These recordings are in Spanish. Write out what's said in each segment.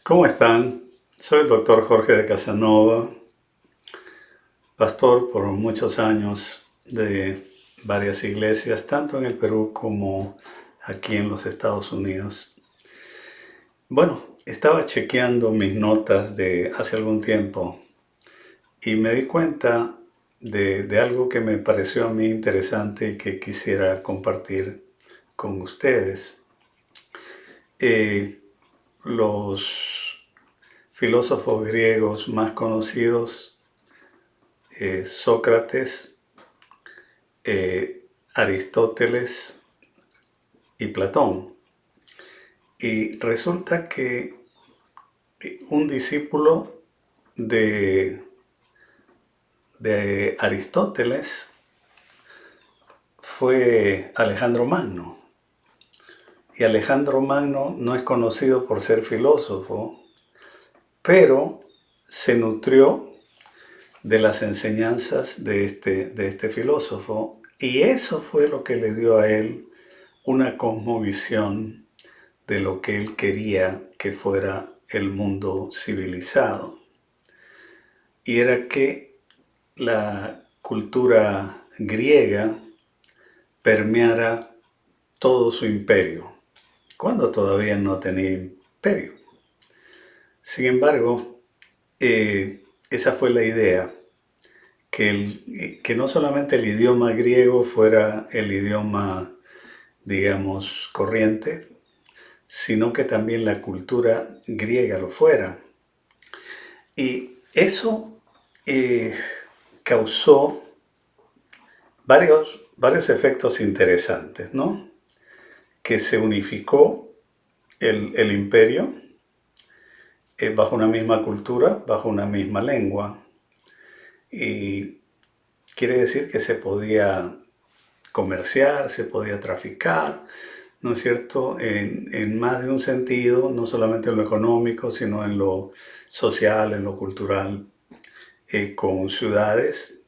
¿Cómo están? Soy el doctor Jorge de Casanova, pastor por muchos años de varias iglesias, tanto en el Perú como aquí en los Estados Unidos. Bueno, estaba chequeando mis notas de hace algún tiempo y me di cuenta de algo que me pareció a mí interesante y que quisiera compartir con ustedes. Eh, los filósofos griegos más conocidos, Sócrates, Aristóteles y Platón. Y resulta que un discípulo de, de Aristóteles fue Alejandro Magno. Y Alejandro Magno no es conocido por ser filósofo, pero se nutrió de las enseñanzas de este filósofo, y eso fue lo que le dio a él una cosmovisión de lo que él quería que fuera el mundo civilizado. Y era que la cultura griega permeara todo su imperio, cuando todavía no tenía imperio. Sin embargo, esa fue la idea, que no solamente el idioma griego fuera el idioma, digamos, corriente, sino que también la cultura griega lo fuera. Y eso causó varios efectos interesantes, ¿no? Que se unificó el imperio bajo una misma cultura, bajo una misma lengua. Y quiere decir que se podía comerciar, se podía traficar, ¿no es cierto?, en más de un sentido, no solamente en lo económico, sino en lo social, en lo cultural, con ciudades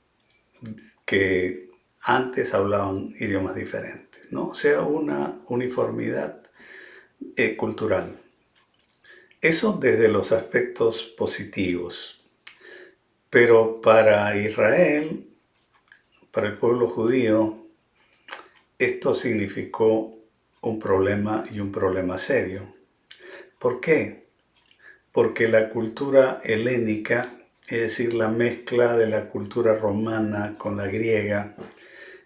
que antes hablaban idiomas diferentes, ¿no? O sea, una uniformidad cultural. Eso desde los aspectos positivos. Pero para Israel, para el pueblo judío, esto significó un problema, y un problema serio. ¿Por qué? Porque la cultura helénica, es decir, la mezcla de la cultura romana con la griega,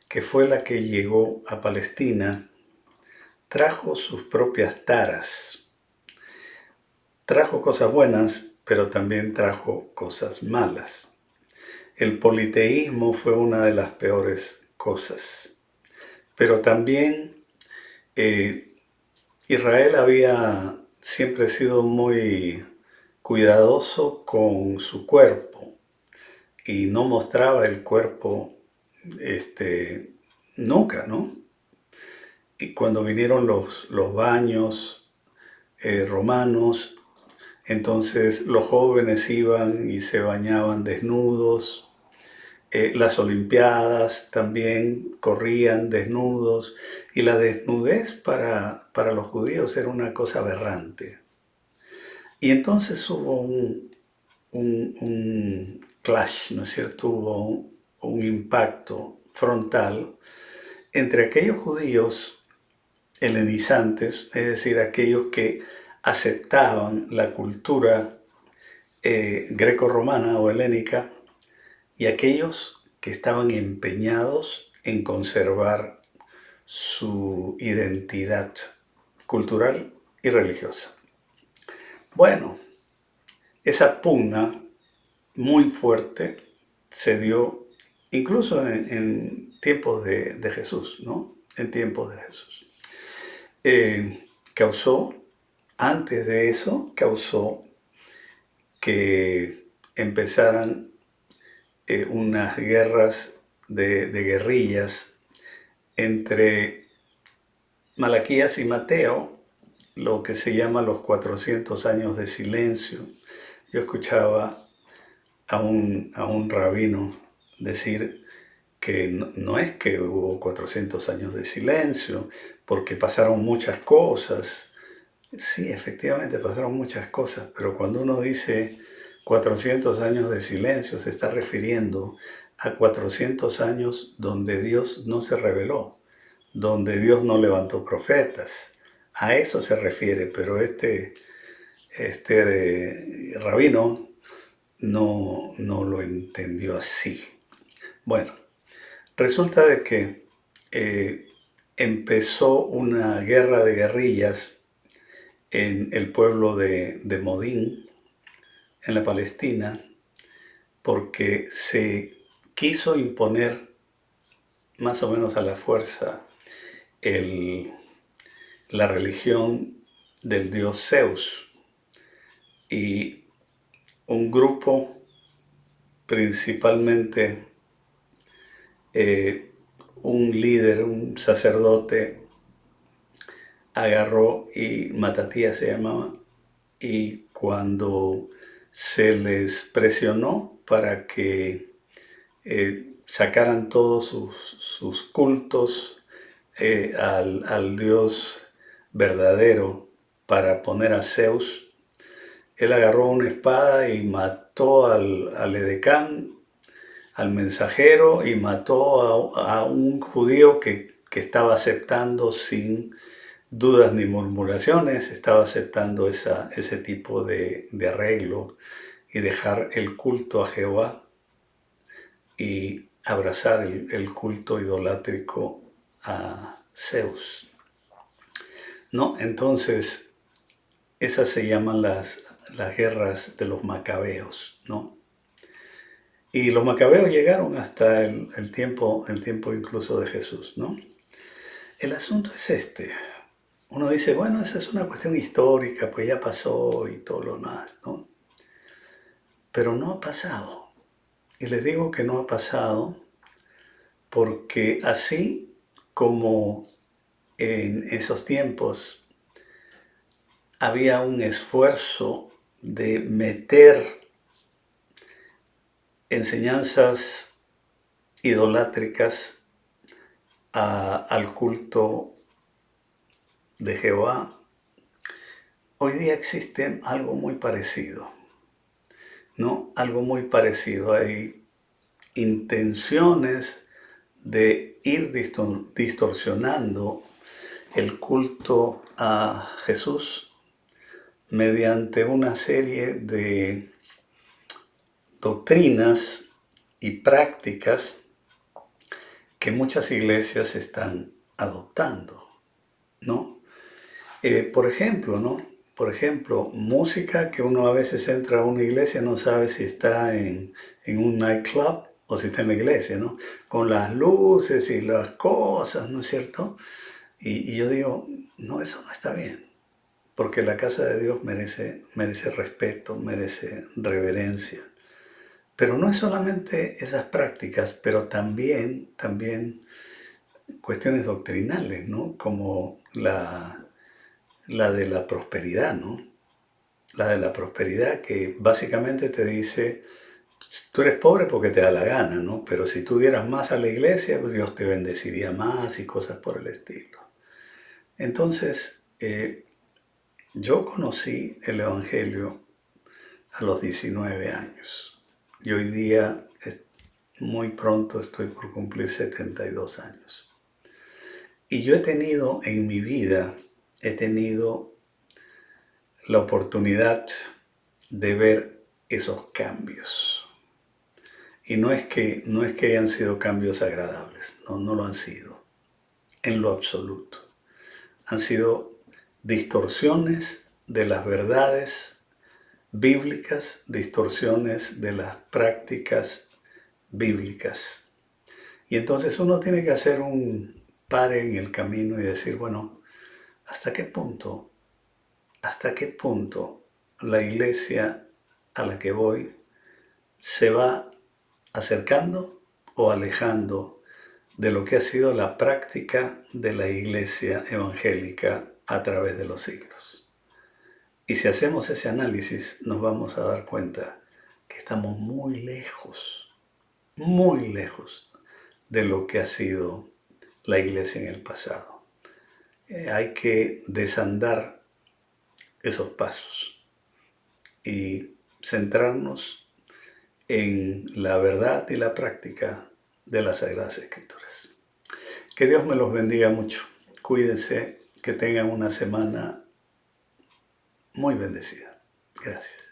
que fue la que llegó a Palestina, trajo sus propias taras. Trajo cosas buenas, pero también trajo cosas malas. El politeísmo fue una de las peores cosas. Pero también Israel había siempre sido muy cuidadoso con su cuerpo y no mostraba el cuerpo nunca, ¿no? Y cuando vinieron los baños romanos, entonces los jóvenes iban y se bañaban desnudos. Las olimpiadas también corrían desnudos, y la desnudez para los judíos era una cosa aberrante. Y entonces hubo un clash, ¿no es cierto? Hubo un impacto frontal entre aquellos judíos helenizantes, es decir, aquellos que aceptaban la cultura greco-romana o helénica, y aquellos que estaban empeñados en conservar su identidad cultural y religiosa. Bueno, esa pugna muy fuerte se dio incluso en tiempos de Jesús, ¿no? En tiempos de Jesús. Causó, antes de eso, causó que empezaran unas guerras de guerrillas entre Malaquías y Mateo, lo que se llama los 400 años de silencio. Yo escuchaba a un rabino decir que no es que hubo 400 años de silencio, porque pasaron muchas cosas. Sí, efectivamente pasaron muchas cosas, pero cuando uno dice 400 años de silencio, se está refiriendo a 400 años donde Dios no se reveló, donde Dios no levantó profetas. A eso se refiere, pero rabino no lo entendió así. Bueno, resulta de que eh, empezó una guerra de guerrillas en el pueblo de Modín, en la Palestina, porque se quiso imponer más o menos a la fuerza el, la religión del dios Zeus. Y un grupo, principalmente eh, un líder, un sacerdote, agarró y Matatías se llamaba, y cuando se les presionó para que sacaran todos sus cultos al Dios verdadero para poner a Zeus, él agarró una espada y mató al edecán, al mensajero, y mató a un judío que estaba aceptando sin dudas ni murmuraciones, estaba aceptando ese tipo de arreglo y dejar el culto a Jehová y abrazar el culto idolátrico a Zeus. ¿No? Entonces, esas se llaman las guerras de los macabeos, ¿no? Y los macabeos llegaron hasta el tiempo incluso de Jesús, ¿no? El asunto es este. Uno dice, bueno, esa es una cuestión histórica, pues ya pasó y todo lo demás, ¿no? Pero no ha pasado. Y les digo que no ha pasado porque así como en esos tiempos había un esfuerzo de meter enseñanzas idolátricas al culto de Jehová, hoy día existe algo muy parecido, ¿no? Algo muy parecido. Hay intenciones de ir distorsionando el culto a Jesús mediante una serie de doctrinas y prácticas que muchas iglesias están adoptando, ¿no? Por ejemplo, ¿no? Por ejemplo, música que uno a veces entra a una iglesia, no sabe si está en un nightclub o si está en la iglesia, ¿no? Con las luces y las cosas, ¿no es cierto? Y yo digo, no, eso no está bien, porque la casa de Dios merece respeto, merece reverencia. Pero no es solamente esas prácticas, pero también cuestiones doctrinales, ¿no? Como la de la prosperidad, ¿no? La de la prosperidad que básicamente te dice, tú eres pobre porque te da la gana, ¿no? Pero si tú dieras más a la iglesia, pues Dios te bendeciría más y cosas por el estilo. Entonces, yo conocí el Evangelio a los 19 años y hoy día, muy pronto, estoy por cumplir 72 años. Y yo he tenido en mi vida, he tenido la oportunidad de ver esos cambios. Y no es que hayan sido cambios agradables, no lo han sido, en lo absoluto. Han sido distorsiones de las verdades bíblicas, distorsiones de las prácticas bíblicas. Y entonces uno tiene que hacer un pare en el camino y decir, bueno, hasta qué punto la iglesia a la que voy se va acercando o alejando de lo que ha sido la práctica de la iglesia evangélica a través de los siglos. Y si hacemos ese análisis, nos vamos a dar cuenta que estamos muy lejos de lo que ha sido la iglesia en el pasado. Hay que desandar esos pasos y centrarnos en la verdad y la práctica de las Sagradas Escrituras. Que Dios me los bendiga mucho. Cuídense, que tengan una semana muy bendecida. Gracias.